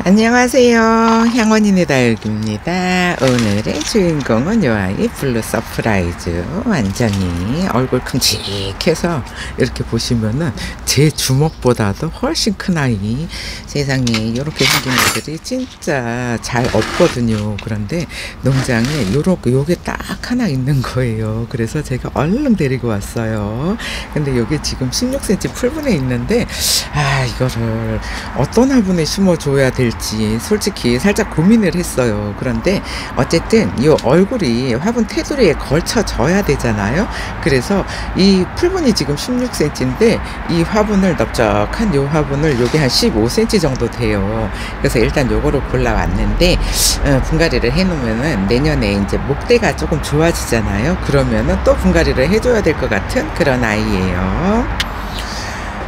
안녕하세요. 향원인의 다육입니다. 오늘의 주인공은 요 아이 블루 서프라이즈. 완전히 얼굴 큼직해서 이렇게 보시면은 제 주먹보다도 훨씬 큰 아이. 세상에 이렇게 생긴 애들이 진짜 잘 없거든요. 그런데 농장에 요게 딱 하나 있는 거예요. 그래서 제가 얼른 데리고 왔어요. 근데 여기 지금 16cm 풀분에 있는데 이거를 어떤 화분에 심어줘야 될지 솔직히 살짝 고민을 했어요. 그런데 어쨌든 이 얼굴이 화분 테두리에 걸쳐져야 되잖아요. 그래서 이 풀분이 지금 16cm인데 이 화분을 넓적한 요 화분을 요게 한 15cm 정도 돼요. 그래서 일단 요거를 골라왔는데 분갈이를 해놓으면은 내년에 이제 목대가 조금 좋아지잖아요. 그러면은 또 분갈이를 해줘야 될 것 같은 그런 아이예요.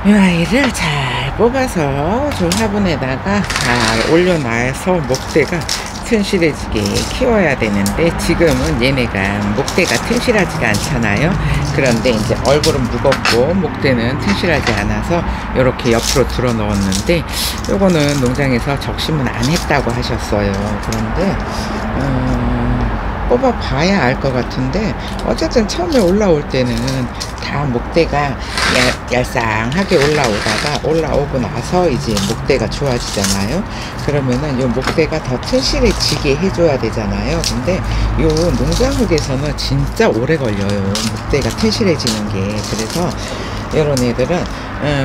이 아이를 잘 뽑아서 저 화분에다가 잘 올려놔서 목대가 튼실해지게 키워야 되는데 지금은 얘네가 목대가 튼실하지가 않잖아요. 그런데 이제 얼굴은 무겁고 목대는 튼실하지 않아서 이렇게 옆으로 들어 넣었는데 요거는 농장에서 적심은 안 했다고 하셨어요. 그런데 뽑아 봐야 알 것 같은데 어쨌든 처음에 올라올 때는 다 목대가 얄쌍하게 올라오고 나서 이제 목대가 좋아지잖아요. 그러면은 요 목대가 더 튼실해지게 해줘야 되잖아요. 근데 요 농장흙에서는 진짜 오래 걸려요. 목대가 튼실해지는 게. 그래서 이런 애들은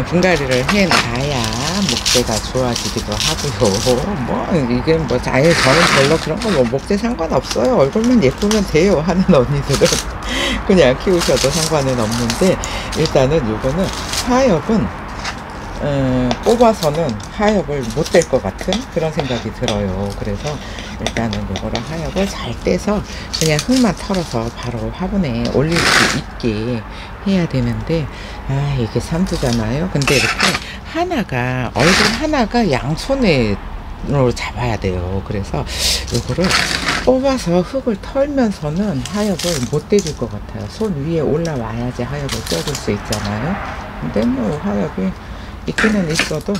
분갈이를 해놔야 목대가 좋아지기도 하고요. 이게 아예 저는 별로 그런 거 목대 상관없어요. 얼굴만 예쁘면 돼요 하는 언니들은 그냥 키우셔도 상관은 없는데 일단은 요거는 하엽은 뽑아서는 하엽을 못 뗄 것 같은 그런 생각이 들어요. 그래서 일단은 요거를 하엽을 잘 떼서 그냥 흙만 털어서 바로 화분에 올릴 수 있게 해야 되는데 이게 산두잖아요. 근데 이렇게 얼굴 하나가 양손으로 잡아야 돼요. 그래서 요거를 뽑아서 흙을 털면서는 하엽을 못 떼줄 것 같아요. 손 위에 올라와야지 하엽을 떼줄 수 있잖아요. 근데 하엽이 있기는 있어도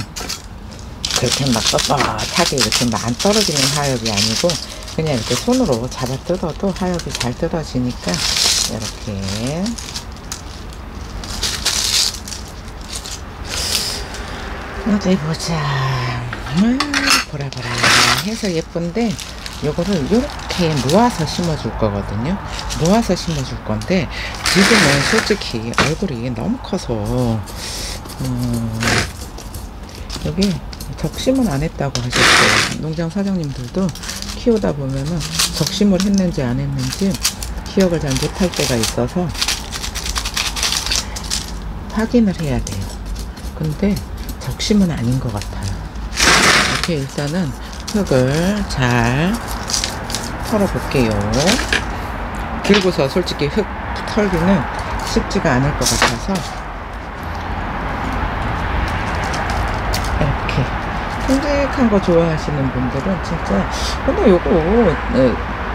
그렇게 막 떳떳하게 이렇게 막 안 떨어지는 하엽이 아니고 그냥 이렇게 손으로 잡아 뜯어도 하엽이 잘 뜯어지니까 이렇게 어디 보자. 보라보라 해서 예쁜데 요거를 이렇게 모아서 심어줄 거거든요. 모아서 심어줄 건데 지금은 솔직히 얼굴이 너무 커서 여기 적심은 안 했다고 하셨어요. 농장 사장님들도 키우다 보면은 적심을 했는지 안 했는지 기억을 잘 못할 때가 있어서 확인을 해야 돼요. 근데 적심은 아닌 것 같아요. 이렇게 일단은 흙을 잘 털어볼게요. 길고서 솔직히 흙 털기는 쉽지가 않을 것 같아서 이렇게 큼직한 거 좋아하시는 분들은 진짜 근데 요거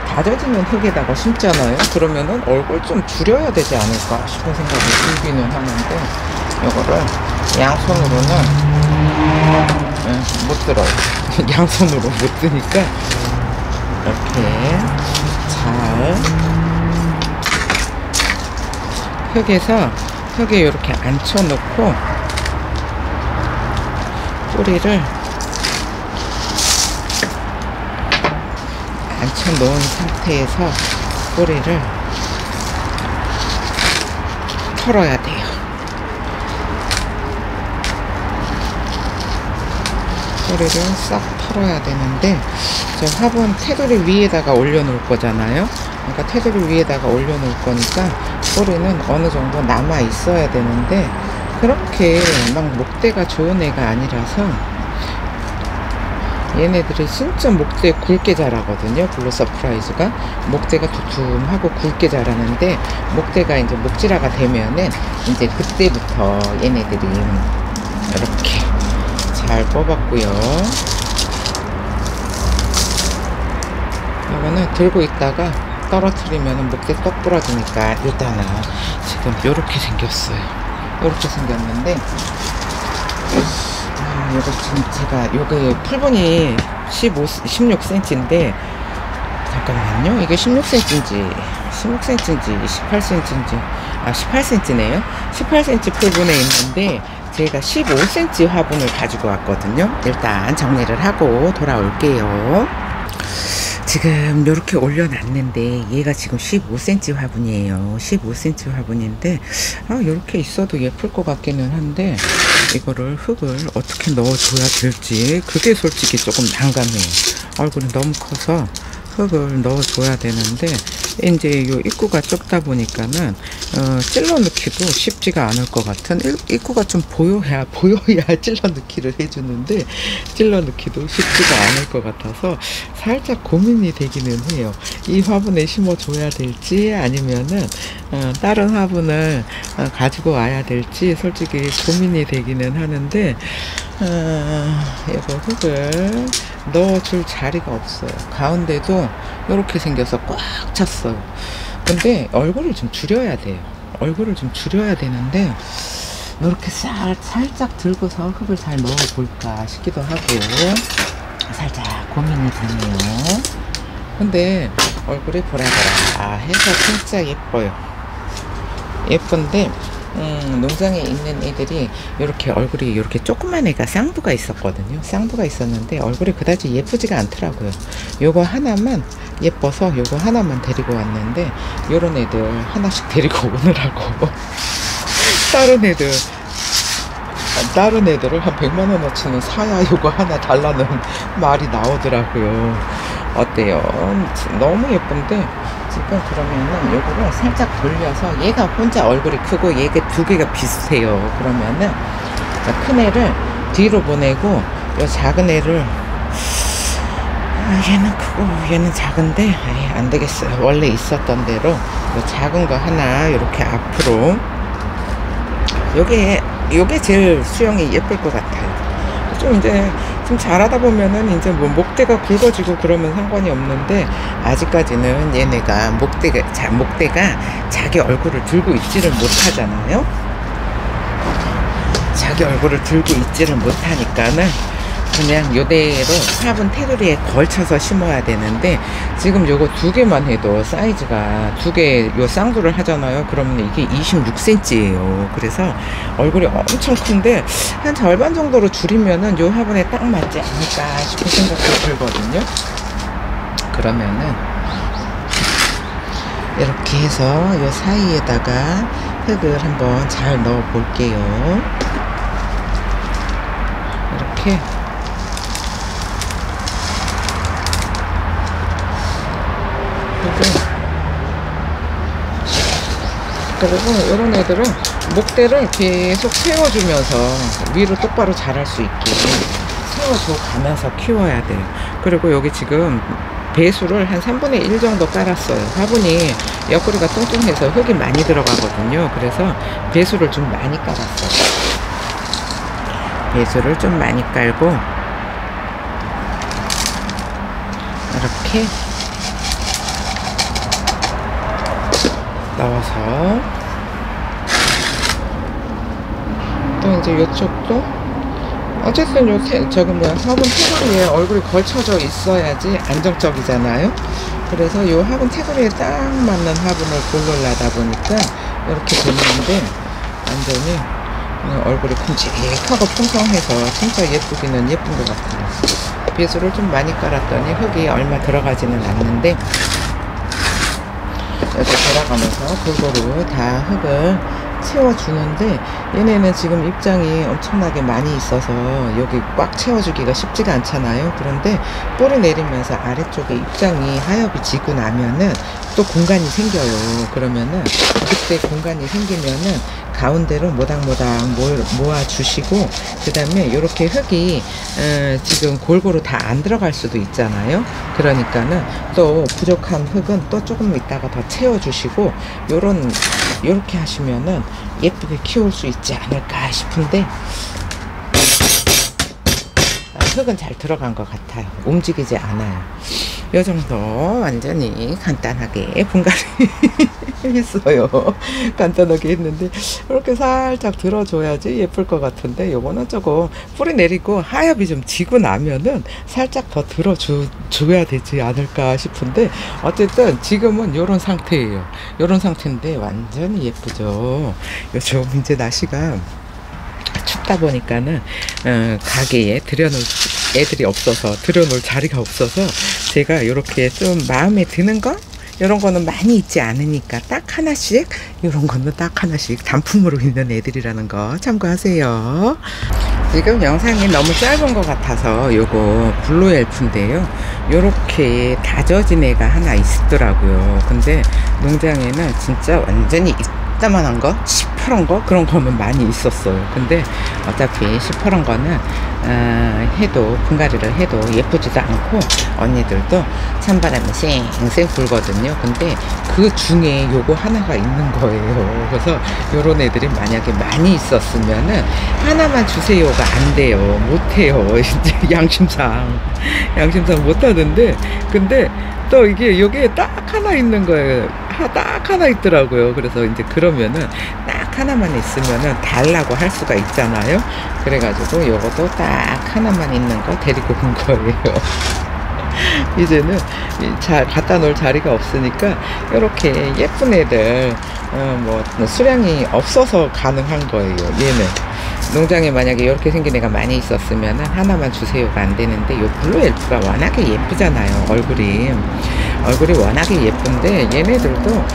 다져지는 흙에다가 심잖아요. 그러면은 얼굴 좀 줄여야 되지 않을까 싶은 생각이 들기는 하는데 요거를 양손으로는 못 들어요. 양손으로 못 드니까 이렇게 잘 흙에 이렇게 앉혀놓고 뿌리를 앉혀놓은 상태에서 뿌리를 털어야 돼요. 뿌리를 싹 털어야 되는데 저 화분 테두리 위에다가 올려놓을 거잖아요. 그러니까 테두리 위에다가 올려놓을 거니까 뿌리는 어느 정도 남아 있어야 되는데 그렇게 막 목대가 좋은 애가 아니라서 얘네들이 진짜 목대 굵게 자라거든요. 블루 서프라이즈가 목대가 두툼하고 굵게 자라는데 목대가 이제 목질화가 되면은 이제 그때부터 얘네들이 이렇게 잘 뽑았고요. 이거는 들고 있다가 떨어뜨리면 목대 떡 부러지니까 일단은 지금 요렇게 생겼어요. 요렇게 생겼는데 요거 지금 제가 요게 풀분이 16cm인데 잠깐만요. 이게 16cm인지 16cm인지 18cm인지 18cm네요. 18cm 풀분에 있는데 제가 15cm 화분을 가지고 왔거든요. 일단 정리를 하고 돌아올게요. 지금 이렇게 올려놨는데 얘가 지금 15cm 화분이에요. 15cm 화분인데 이렇게 있어도 예쁠 것 같기는 한데 이거를 흙을 어떻게 넣어줘야 될지 그게 솔직히 조금 난감해요. 얼굴이 너무 커서 흙을 넣어줘야 되는데 이제 요 입구가 좁다 보니까는 찔러 넣기도 쉽지가 않을 것 같은 입구가 좀 보여야 찔러 넣기를 해주는데 찔러 넣기도 쉽지가 않을 것 같아서 살짝 고민이 되기는 해요. 이 화분에 심어줘야 될지 아니면은 다른 화분을 가지고 와야 될지 솔직히 고민이 되기는 하는데 이거 흙을 넣어줄 자리가 없어요. 가운데도 이렇게 생겨서 꽉 찼어요. 근데 얼굴을 좀 줄여야 돼요. 얼굴을 좀 줄여야 되는데 이렇게 살짝 들고서 흙을 잘 넣어볼까 싶기도 하고 살짝 고민이 되네요. 근데 얼굴이 보라보라 해서 진짜 예뻐요. 예쁜데 농장에 있는 애들이 이렇게 얼굴이 이렇게 조그만 애가 쌍두가 있었거든요. 쌍두가 있었는데 얼굴이 그다지 예쁘지가 않더라고요. 요거 하나만 예뻐서 요거 하나만 데리고 왔는데 요런 애들 하나씩 데리고 오느라고 다른 애들을 한 100만원어치는 사야 요거 하나 달라는 말이 나오더라고요. 어때요? 너무 예쁜데 지금 그러면은 요거를 살짝 돌려서 얘가 혼자 얼굴이 크고 얘가 두 개가 비슷해요. 그러면은 큰 애를 뒤로 보내고 요 작은 애를 얘는 크고 얘는 작은데 안 되겠어요. 원래 있었던 대로 요 작은 거 하나 이렇게 앞으로 요게 제일 수영이 예쁠 것 같아요. 좀 이제 좀 자라다 보면은 이제 뭐 목대가 굵어지고 그러면 상관이 없는데 아직까지는 얘네가 목대가 자기 얼굴을 들고 있지를 못하잖아요. 자기 얼굴을 들고 있지를 못하니까는 그냥 요대로 화분 테두리에 걸쳐서 심어야 되는데 지금 요거 두 개만 해도 사이즈가 두 개 요 쌍두를 하잖아요. 그러면 이게 26cm예요. 그래서 얼굴이 엄청 큰데 한 절반 정도로 줄이면은 요 화분에 딱 맞지 않을까 싶은 생각도 들거든요. 그러면은 이렇게 해서 요 사이에다가 흙을 한번 잘 넣어 볼게요. 이렇게 그리고 이런 애들은 목대를 계속 세워주면서 위로 똑바로 자랄 수 있게 세워줘 가면서 키워야 돼요. 그리고 여기 지금 배수를 한 3분의 1 정도 깔았어요. 화분이 옆구리가 뚱뚱해서 흙이 많이 들어가거든요. 그래서 배수를 좀 많이 깔았어요. 배수를 좀 많이 깔고 이렇게 넣어서 또 이제 이쪽도 어쨌든 요 화분 테두리에 얼굴이 걸쳐져 있어야지 안정적이잖아요. 그래서 요 화분 테두리에 딱 맞는 화분을 고르려다 보니까 이렇게 됐는데 완전히 얼굴이 큼직하고 풍성해서 진짜 예쁘기는 예쁜 것 같아요. 배수를 좀 많이 깔았더니 흙이 얼마 들어가지는 않는데 이렇게 돌아가면서 골고루 다 흙을 채워주는데 얘네는 지금 입장이 엄청나게 많이 있어서 여기 꽉 채워주기가 쉽지가 않잖아요. 그런데 뿌리 내리면서 아래쪽에 입장이 하엽이 지고 나면은 또 공간이 생겨요. 그러면은 그때 공간이 생기면은 가운데로 모닥모닥 모아주시고 그 다음에 이렇게 흙이 지금 골고루 다 안 들어갈 수도 있잖아요. 그러니까는 또 부족한 흙은 또 조금 있다가 더 채워주시고 요렇게 하시면은 예쁘게 키울 수 있지 않을까 싶은데 흙은 잘 들어간 것 같아요. 움직이지 않아요. 요 정도 완전히 간단하게 분갈이 했어요. 간단하게 했는데 이렇게 살짝 들어줘야지 예쁠 것 같은데 요거는 조금 뿌리 내리고 하엽이 좀 지고 나면은 살짝 더 들어줘야 되지 않을까 싶은데 어쨌든 지금은 요런 상태예요. 요런 상태인데 완전히 예쁘죠. 요즘 이제 날씨가 춥다 보니까는 가게에 들여놓을 애들이 없어서 들여놓을 자리가 없어서 제가 이렇게 좀 마음에 드는 거 이런 거는 많이 있지 않으니까 딱 하나씩 이런 거는 딱 하나씩 단품으로 있는 애들이라는 거 참고하세요. 지금 영상이 너무 짧은 것 같아서 요거 블루 엘프인데요. 요렇게 다져진 애가 하나 있더라고요. 근데 농장에는 진짜 완전히 이따만한 거 시퍼런 거 그런 거는 많이 있었어요. 근데 어차피 시퍼런 거는 해도 분갈이를 해도 예쁘지도 않고 언니들도 찬바람이 쌩쌩 불거든요. 근데 그 중에 요거 하나가 있는 거예요. 그래서 요런 애들이 만약에 많이 있었으면은 하나만 주세요가 안 돼요. 못해요. 이제 양심상 못하는데 근데 또 이게 여기에 딱 하나 있는 거예요. 딱 하나 있더라고요. 그래서 이제 그러면은 딱 하나만 있으면은 달라고 할 수가 있잖아요. 그래가지고 요것도 딱 하나만 있는 거 데리고 온 거예요. 이제는 잘 갖다 놓을 자리가 없으니까 이렇게 예쁜 애들 뭐 수량이 없어서 가능한 거예요. 얘는 농장에 만약에 이렇게 생긴 애가 많이 있었으면 하나만 주세요가 안 되는데 요 블루 엘프가 워낙에 예쁘잖아요. 얼굴이 워낙에 예쁜데 얘네들도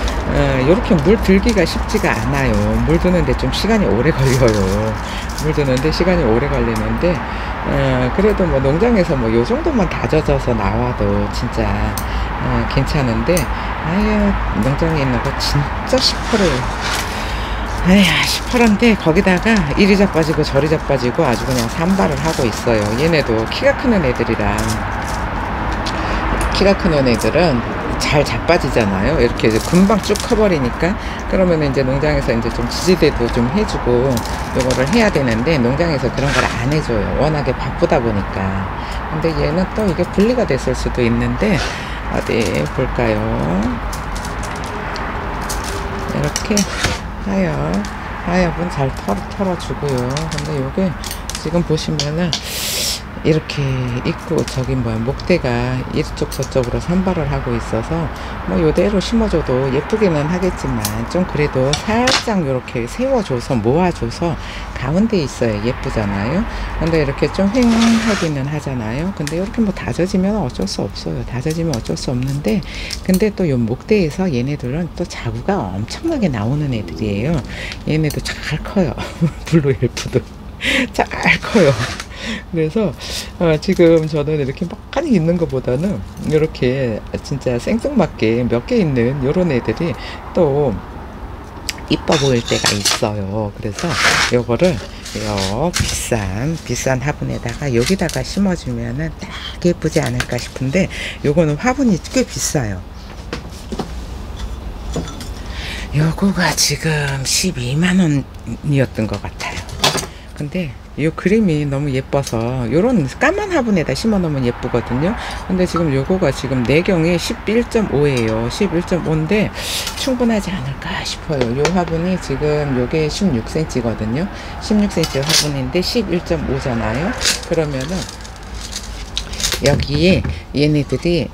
이렇게 물 들기가 쉽지가 않아요. 물 드는데 좀 시간이 오래 걸려요. 물 드는데 시간이 오래 걸리는데 그래도 뭐 농장에서 뭐 요 정도만 다져져서 나와도 진짜 괜찮은데 아유 농장에 있는 거 진짜 시퍼래요. 에휴 시퍼런데 거기다가 이리 자빠지고 저리 자빠지고 아주 그냥 산발을 하고 있어요. 얘네도 키가 크는 애들이랑 키가 크는 애들은 잘 자빠지잖아요. 이렇게 이제 금방 쭉 커버리니까 그러면 이제 농장에서 이제 좀 지지대도 좀 해주고 요거를 해야 되는데 농장에서 그런 걸 안 해줘요. 워낙에 바쁘다 보니까. 근데 얘는 또 이게 분리가 됐을 수도 있는데 어디 볼까요? 이렇게 하엽은 잘 털어주고요. 근데 요게 지금 보시면은 이렇게 있고 저기 뭐야 목대가 이쪽 저쪽으로 산발을 하고 있어서 뭐 요대로 심어줘도 예쁘기는 하겠지만 좀 그래도 살짝 이렇게 세워줘서 모아줘서 가운데 있어야 예쁘잖아요. 근데 이렇게 좀 휑하기는 하잖아요. 근데 이렇게 뭐 다져지면 어쩔 수 없어요. 다져지면 어쩔 수 없는데 근데 또 요 목대에서 얘네들은 또 자구가 엄청나게 나오는 애들이에요. 얘네도 잘 커요. 블루 엘프도 잘 커요. 그래서 지금 저는 이렇게 많이 있는 것보다는 이렇게 진짜 생뚱맞게 몇 개 있는 요런 애들이 또 이뻐 보일 때가 있어요. 그래서 요거를 요 비싼 화분에다가 여기다가 심어주면은 딱 예쁘지 않을까 싶은데 요거는 화분이 꽤 비싸요. 요거가 지금 12만 원이었던 것 같아요. 근데 이 그림이 너무 예뻐서 요런 까만 화분에다 심어 놓으면 예쁘거든요. 근데 지금 요거가 지금 내경이 11.5예요 11.5인데 충분하지 않을까 싶어요. 요 화분이 지금 요게 16cm 거든요 16cm 화분인데 11.5잖아요 그러면은 여기에 얘네들이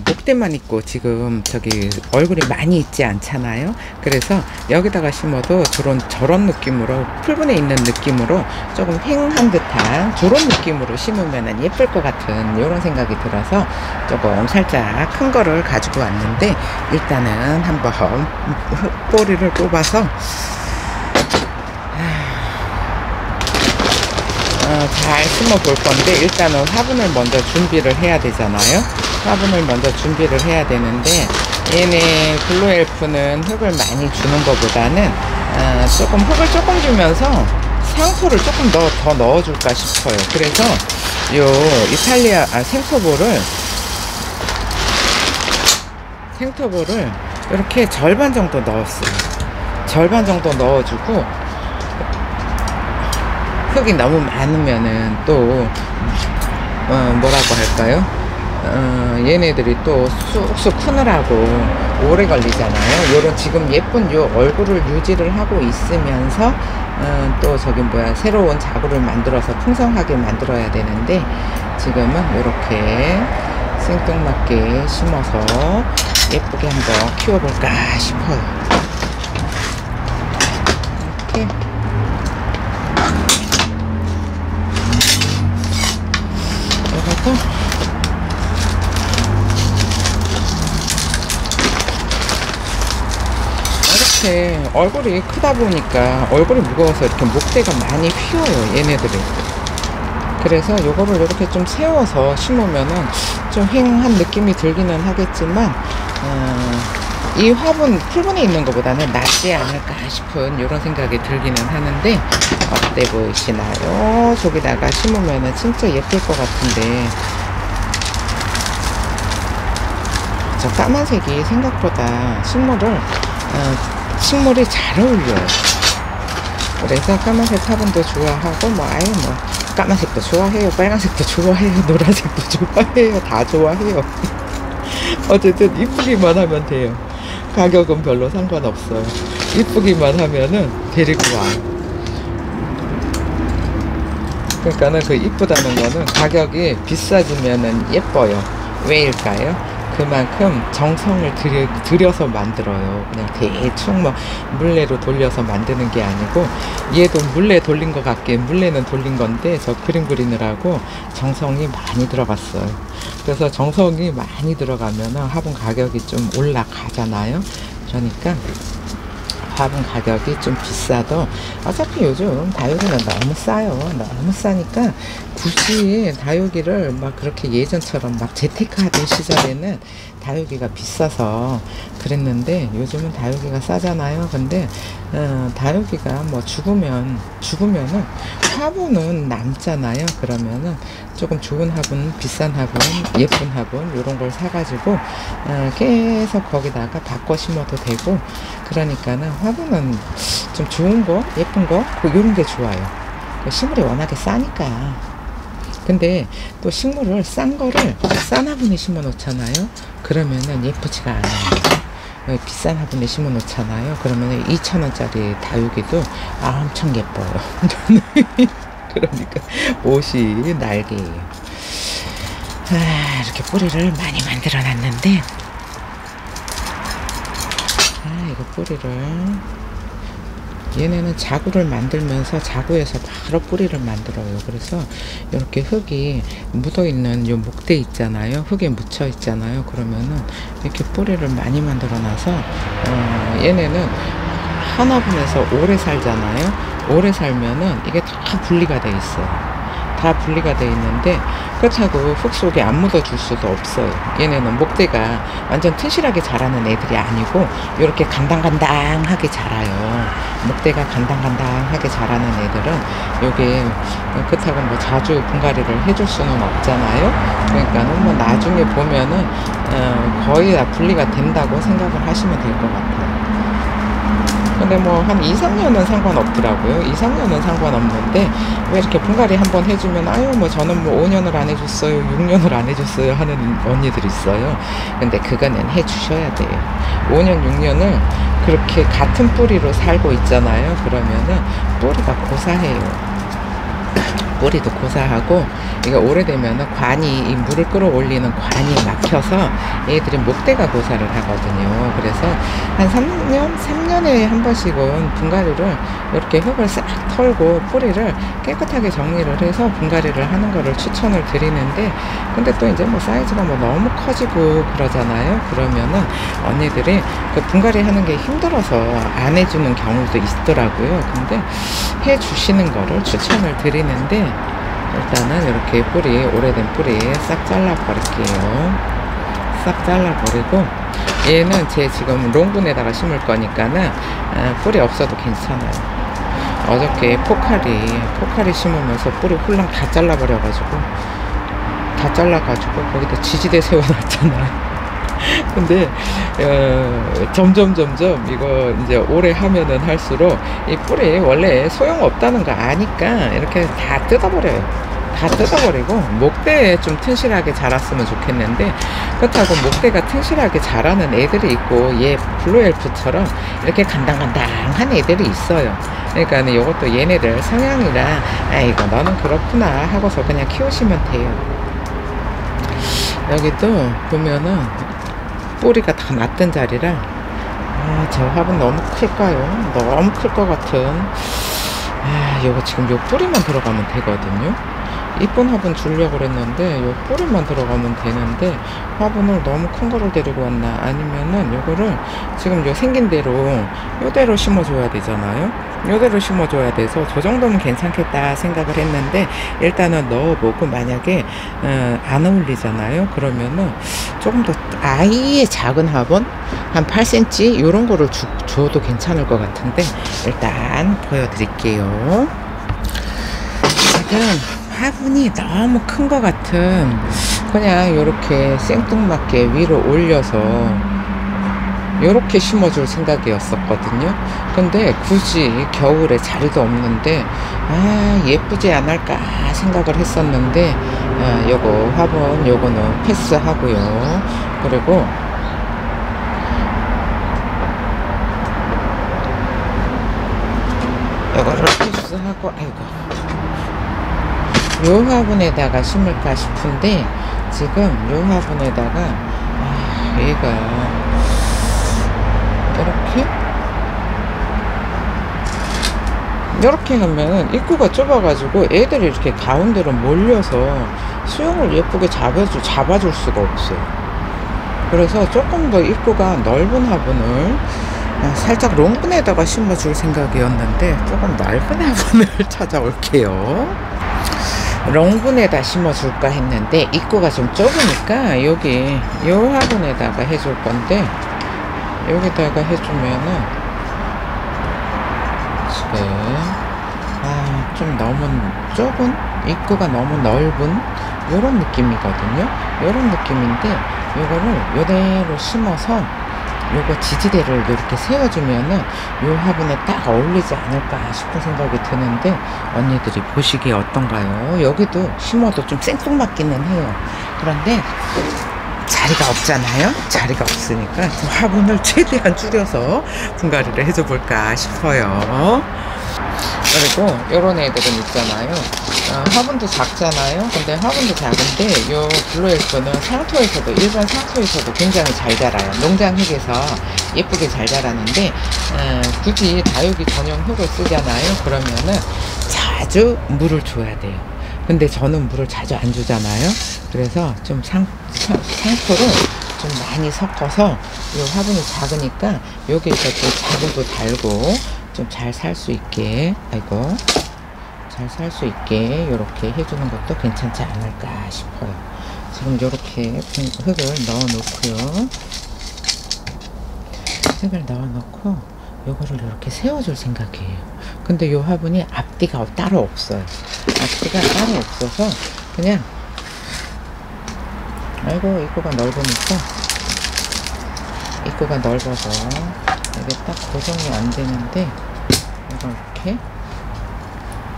목대만 있고 지금 저기 얼굴이 많이 있지 않잖아요. 그래서 여기다가 심어도 저런 느낌으로 풀분에 있는 느낌으로 조금 휑한 듯한 저런 느낌으로 심으면 예쁠 것 같은 이런 생각이 들어서 조금 살짝 큰 거를 가지고 왔는데 일단은 한번 뿌리를 뽑아서 잘 심어 볼 건데 일단은 화분을 먼저 준비를 해야 되잖아요. 화분을 먼저 준비를 해야 되는데 얘네 블루 엘프는 흙을 많이 주는 것보다는 조금 흙을 조금 주면서 상토를 조금 더 넣어줄까 싶어요. 그래서 요 이탈리아 생토볼을 이렇게 절반 정도 넣었어요. 절반 정도 넣어주고 흙이 너무 많으면은 또 뭐라고 할까요? 얘네들이 또 쑥쑥 크느라고 오래 걸리잖아요. 요런 지금 예쁜 요 얼굴을 유지를 하고 있으면서 또 저기 뭐야 새로운 자구를 만들어서 풍성하게 만들어야 되는데 지금은 요렇게 생뚱맞게 심어서 예쁘게 한번 키워볼까 싶어요. 이렇게 여기서 이렇게 얼굴이 크다 보니까 얼굴이 무거워서 이렇게 목대가 많이 휘어요 얘네들이. 그래서 요거를 이렇게 좀 세워서 심으면은 좀 휑한 느낌이 들기는 하겠지만 이 화분 풀분에 있는 것보다는 낫지 않을까 싶은 이런 생각이 들기는 하는데 어때 보이시나요? 저기다가 심으면은 진짜 예쁠 것 같은데 저 까만색이 생각보다 식물이 잘 어울려요. 그래서 까만색 화분도 좋아하고 뭐 아예 뭐 까만색도 좋아해요, 빨간색도 좋아해요, 노란색도 좋아해요, 다 좋아해요. 어쨌든 이쁘기만 하면 돼요. 가격은 별로 상관없어요. 이쁘기만 하면은 데리고 와요. 그러니까는 그 이쁘다는 거는 가격이 비싸지면은 예뻐요. 왜일까요? 그만큼 정성을 들여서 만들어요. 그냥 대충 뭐 물레로 돌려서 만드는 게 아니고 얘도 물레 돌린 것 같게 물레는 돌린 건데 저 그림 그리느라고 정성이 많이 들어갔어요. 그래서 정성이 많이 들어가면 화분 가격이 좀 올라가잖아요. 그러니까 화분 가격이 좀 비싸도 어차피 요즘 다육이는 너무 싸요. 너무 싸니까 굳이 다육이를 막 그렇게 예전처럼 막 재테크하던 시절에는 다육이가 비싸서 그랬는데 요즘은 다육이가 싸잖아요. 근데 다육이가 뭐 죽으면은 화분은 남잖아요. 그러면은 조금 좋은 화분, 비싼 화분, 예쁜 화분 이런 걸 사가지고 계속 거기다가 바꿔 심어도 되고 그러니까는 화분은 좀 좋은 거, 예쁜 거 이런 게 좋아요. 식물이 워낙에 싸니까. 근데 또 식물을 싼 거를 싼 화분에 심어 놓잖아요. 그러면은 예쁘지가 않아요. 비싼 화분에 심어 놓잖아요. 그러면은 2,000원짜리 다육이도 엄청 예뻐요. 그러니까 옷이 날개예요. 이렇게 뿌리를 많이 만들어 놨는데 이거 뿌리를 얘네는 자구를 만들면서 자구에서 바로 뿌리를 만들어요. 그래서 이렇게 흙이 묻어있는 요 목대 있잖아요. 흙에 묻혀 있잖아요. 그러면은 이렇게 뿌리를 많이 만들어 놔서 얘네는 한 화분에서 오래 살잖아요. 오래 살면은 이게 다 분리가 돼 있어요. 다 분리가 돼 있는데 그렇다고 흙 속에 안 묻어줄 수도 없어요. 얘네는 목대가 완전 튼실하게 자라는 애들이 아니고 이렇게 간당간당하게 자라요. 목대가 간당간당하게 자라는 애들은 요게 그렇다고 뭐 자주 분갈이를 해줄 수는 없잖아요. 그러니까는 뭐 나중에 보면은 거의 다 분리가 된다고 생각을 하시면 될 것 같아요. 근데 뭐 한 2, 3년은 상관없더라고요. 2, 3년은 상관없는데 왜 이렇게 분갈이 한번 해주면 아유 뭐 저는 뭐 5년을 안 해줬어요, 6년을 안 해줬어요 하는 언니들 있어요. 근데 그거는 해주셔야 돼요. 5년, 6년을 그렇게 같은 뿌리로 살고 있잖아요. 그러면은 뿌리가 고사해요. 뿌리도 고사하고 이게 오래되면은 관이 이 물을 끌어올리는 관이 막혀서 얘들이 목대가 고사를 하거든요. 그래서 한 3년에 한 번씩은 분갈이를 이렇게 흙을 싹 털고 뿌리를 깨끗하게 정리를 해서 분갈이를 하는 거를 추천을 드리는데 근데 또 이제 뭐 사이즈가 뭐 너무 커지고 그러잖아요. 그러면은 언니들이 그 분갈이 하는 게 힘들어서 안 해주는 경우도 있더라고요. 근데 해 주시는 거를 추천을 드리는데 일단은 이렇게 뿌리, 오래된 뿌리 싹 잘라 버릴게요. 싹 잘라 버리고 얘는 제 지금 롱분에다가 심을 거니까는 뿌리 없어도 괜찮아요. 어저께 포카리 심으면서 뿌리 홀랑 다 잘라 버려가지고 거기다 지지대 세워놨잖아요. 근데 점점 이거 이제 오래 하면은 할수록 이 뿌리 원래 소용없다는 거 아니까 이렇게 다 뜯어버려요. 다 뜯어버리고 목대에 좀 튼실하게 자랐으면 좋겠는데, 그렇다고 목대가 튼실하게 자라는 애들이 있고 얘 블루엘프처럼 이렇게 간당간당한 애들이 있어요. 그러니까 이것도 얘네들 성향이라 아이고 너는 그렇구나 하고서 그냥 키우시면 돼요. 여기도 보면은 뿌리가 다 낫던 자리라, 저 화분 너무 클까요? 너무 클 것 같은. 요거 지금 요 뿌리만 들어가면 되거든요. 이쁜 화분 주려고 그랬는데 요 뿌리만 들어가면 되는데, 화분을 너무 큰 거를 데리고 왔나, 아니면은 요거를 지금 요 생긴 대로 요대로 심어줘야 되잖아요. 요대로 심어줘야 돼서 저 정도면 괜찮겠다 생각을 했는데, 일단은 넣어보고 만약에 안 어울리잖아요. 그러면은 조금 더 아예 작은 화분 한 8cm 요런 거를 줘도 괜찮을 것 같은데, 일단 보여드릴게요. 지금 화분이 너무 큰 것 같은, 그냥 요렇게 생뚱맞게 위로 올려서 요렇게 심어줄 생각이었었거든요. 근데 굳이 겨울에 자리도 없는데 예쁘지 않을까 생각을 했었는데, 요거 화분 요거는 패스하고요. 그리고 요거를 패스하고, 아이고, 요 화분에다가 심을까 싶은데, 지금 요 화분에다가 얘가 이렇게 하면 입구가 좁아가지고 애들이 이렇게 가운데로 몰려서 수영을 예쁘게 잡아줄 수가 없어요. 그래서 조금 더 입구가 넓은 화분을 살짝 롱분에다가 심어줄 생각이었는데, 조금 넓은 화분을 찾아올게요. 롱분에다 심어줄까 했는데 입구가 좀 좁으니까 여기 요 화분에다가 해줄 건데, 여기다가 해주면은 지금 좀 너무 좁은, 입구가 너무 넓은 요런 느낌이거든요. 요런 느낌인데, 요거를 요대로 심어서 요거 지지대를 이렇게 세워주면은 요 화분에 딱 어울리지 않을까 싶은 생각이 드는데, 언니들이 보시기에 어떤가요? 여기도 심어도 좀 생뚱맞기는 해요. 그런데 자리가 없잖아요. 자리가 없으니까 좀 화분을 최대한 줄여서 분갈이를 해줘 볼까 싶어요. 그리고 요런 애들은 있잖아요. 화분도 작잖아요. 근데 화분도 작은데 요 블루엘프는 상토에서도, 일반 상토에서도 굉장히 잘 자라요. 농장흙에서 예쁘게 잘 자라는데, 굳이 다육이 전용 흙을 쓰잖아요. 그러면은 자주 물을 줘야 돼요. 근데 저는 물을 자주 안 주잖아요. 그래서 좀 상토를 좀 많이 섞어서, 요 화분이 작으니까 여기에서 좀 자구도 달고 좀 잘 살 수 있게, 아이고, 잘 살 수 있게 요렇게 해주는 것도 괜찮지 않을까 싶어요. 지금 요렇게 흙을 넣어 놓고요. 흙을 넣어 놓고 요거를 이렇게 세워줄 생각이에요. 근데 요 화분이 앞뒤가 따로 없어요. 앞뒤가 따로 없어서 그냥, 아이고, 입구가 넓으니까, 입구가 넓어서 이게 딱 고정이 안 되는데, 이렇게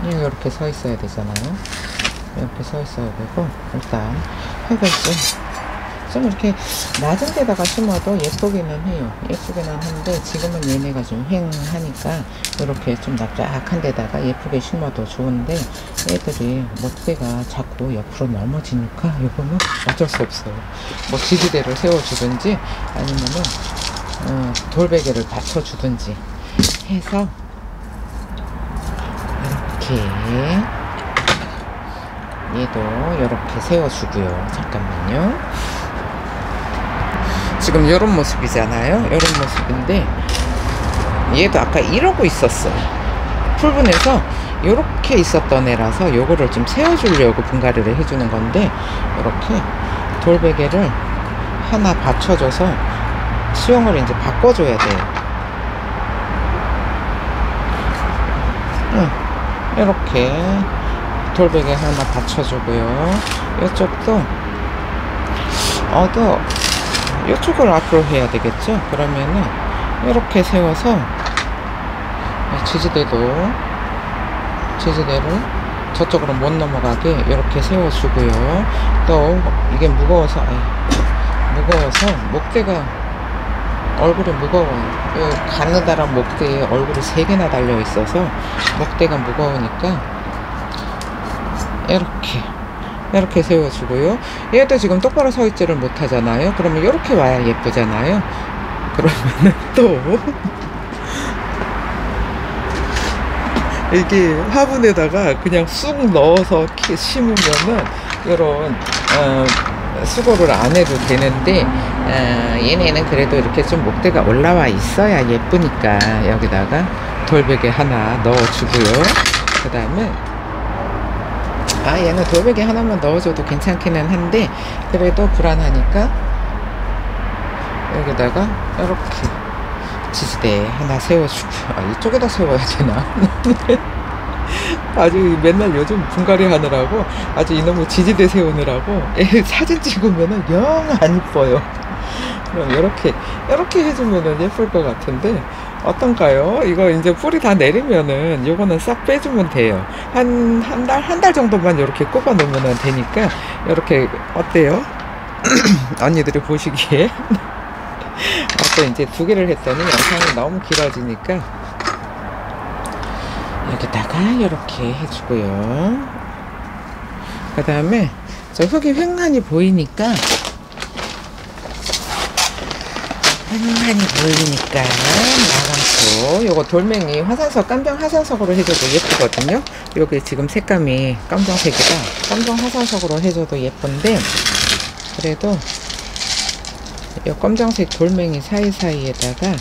그냥 이렇게 서 있어야 되잖아요. 이렇게 서 있어야 되고, 일단 흙을 좀 이렇게 낮은 데다가 심어도 예쁘기는 해요. 예쁘기는 한데, 지금은 얘네가 좀 휑하니까 이렇게 좀 납작한 데다가 예쁘게 심어도 좋은데, 애들이 목대가 자꾸 옆으로 넘어지니까 이거는 어쩔 수 없어요. 뭐 지지대를 세워주든지 아니면은 돌베개를 받쳐주든지 해서 이렇게, 얘도 이렇게 세워주고요. 잠깐만요. 지금 이런 모습이잖아요. 이런 모습인데, 얘도 아까 이러고 있었어요. 풀분해서 이렇게 있었던 애라서 요거를 좀 세워주려고 분갈이를 해주는 건데, 이렇게 돌베개를 하나 받쳐줘서 수영을 이제 바꿔줘야 돼요. 이렇게 돌베개 하나 받쳐주고요. 이쪽도 이쪽을 앞으로 해야 되겠죠. 그러면은 이렇게 세워서 지지대를 저쪽으로 못 넘어가게 이렇게 세워주고요. 또 이게 무거워서 목대가 얼굴이 무거워요. 이 가느다란 목대에 얼굴이 3개나 달려 있어서 목대가 무거우니까 이렇게 세워주고요. 얘도 지금 똑바로 서 있지를 못하잖아요. 그러면 이렇게 와야 예쁘잖아요. 그러면은 또 이게 화분에다가 그냥 쑥 넣어서 심으면은 이런 수고를 안 해도 되는데 얘네는 그래도 이렇게 좀 목대가 올라와 있어야 예쁘니까 여기다가 돌베개 하나 넣어주고요. 그 다음에 얘는 돌베개 하나만 넣어줘도 괜찮기는 한데 그래도 불안하니까 여기다가 이렇게 지지대 하나 세워주고 이쪽에다 세워야 되나? 아주 맨날 요즘 분갈이 하느라고 아주 이놈의 지지대 세우느라고 사진 찍으면은 영 안 이뻐요. 그럼 이렇게 해주면은 예쁠 것 같은데 어떤가요? 이거 이제 뿌리 다 내리면은 요거는 싹 빼주면 돼요. 한 달 정도만 이렇게 꼽아 놓으면 되니까 이렇게 어때요? 언니들이 보시기에 또 이제 2개를 했더니 영상이 너무 길어지니까 여기다가 이렇게 해주고요. 그 다음에 저 흙이 휑하니 보이니까 나랑토 요거 돌멩이 화산석 깜정 화산석으로 해줘도 예쁘거든요. 여기 지금 색감이 검정색이라 검정 화산석으로 해줘도 예쁜데 그래도 이 검정색 돌멩이 사이사이에다가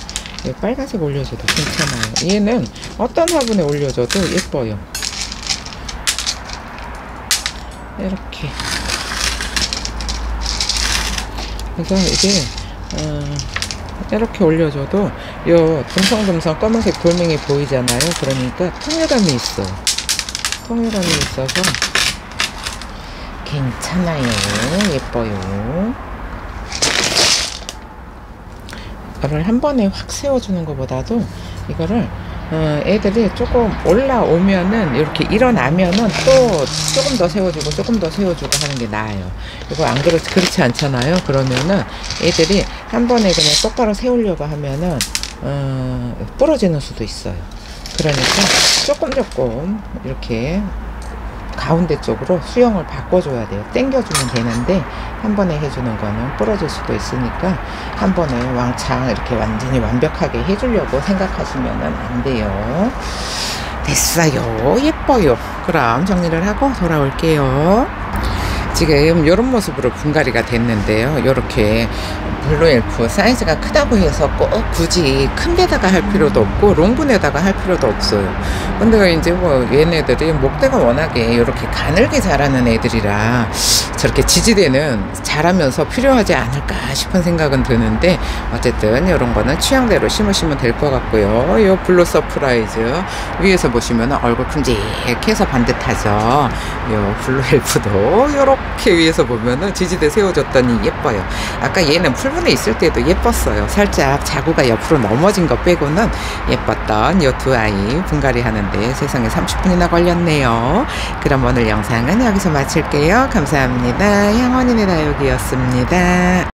이 빨간색 올려줘도 괜찮아요. 얘는 어떤 화분에 올려줘도 예뻐요. 이렇게. 그래서 이게 이렇게 올려줘도 요 듬성듬성 검은색 돌멩이 보이잖아요. 그러니까 통일감이 있어요. 통일감이 있어서 괜찮아요. 예뻐요. 이거를 한 번에 확 세워주는 것보다도 이거를 애들이 조금 올라오면은 이렇게 일어나면은 또 조금 더 세워주고 조금 더 세워주고 하는 게 나아요. 이거 안 그렇지 않잖아요. 그러면은 애들이 한 번에 그냥 똑바로 세우려고 하면은 부러지는 수도 있어요. 그러니까 조금 이렇게 가운데 쪽으로 수영을 바꿔줘야 돼요. 당겨주면 되는데 한 번에 해주는 거는 부러질 수도 있으니까 한 번에 왕창 이렇게 완전히 완벽하게 해주려고 생각하시면 안 돼요. 됐어요. 예뻐요. 그럼 정리를 하고 돌아올게요. 지금 이런 모습으로 분갈이가 됐는데요. 이렇게 블루엘프 사이즈가 크다고 해서 꼭 굳이 큰 데다가 할 필요도 없고 롱분에다가 할 필요도 없어요. 근데 이제 뭐 얘네들이 목대가 워낙에 이렇게 가늘게 자라는 애들이라 저렇게 지지대는 자라면서 필요하지 않을까 싶은 생각은 드는데 어쨌든 이런 거는 취향대로 심으시면 될 것 같고요. 이 블루 서프라이즈 위에서 보시면 얼굴 큼직해서 반듯하죠. 이 블루엘프도 이렇게 위에서 보면은 지지대 세워줬더니 예뻐요. 아까 얘는 풀분에 있을 때도 예뻤어요. 살짝 자구가 옆으로 넘어진 거 빼고는 예뻤던 이 2아이 분갈이 하는데 세상에 30분이나 걸렸네요. 그럼 오늘 영상은 여기서 마칠게요. 감사합니다. 향원이네 다육이었습니다.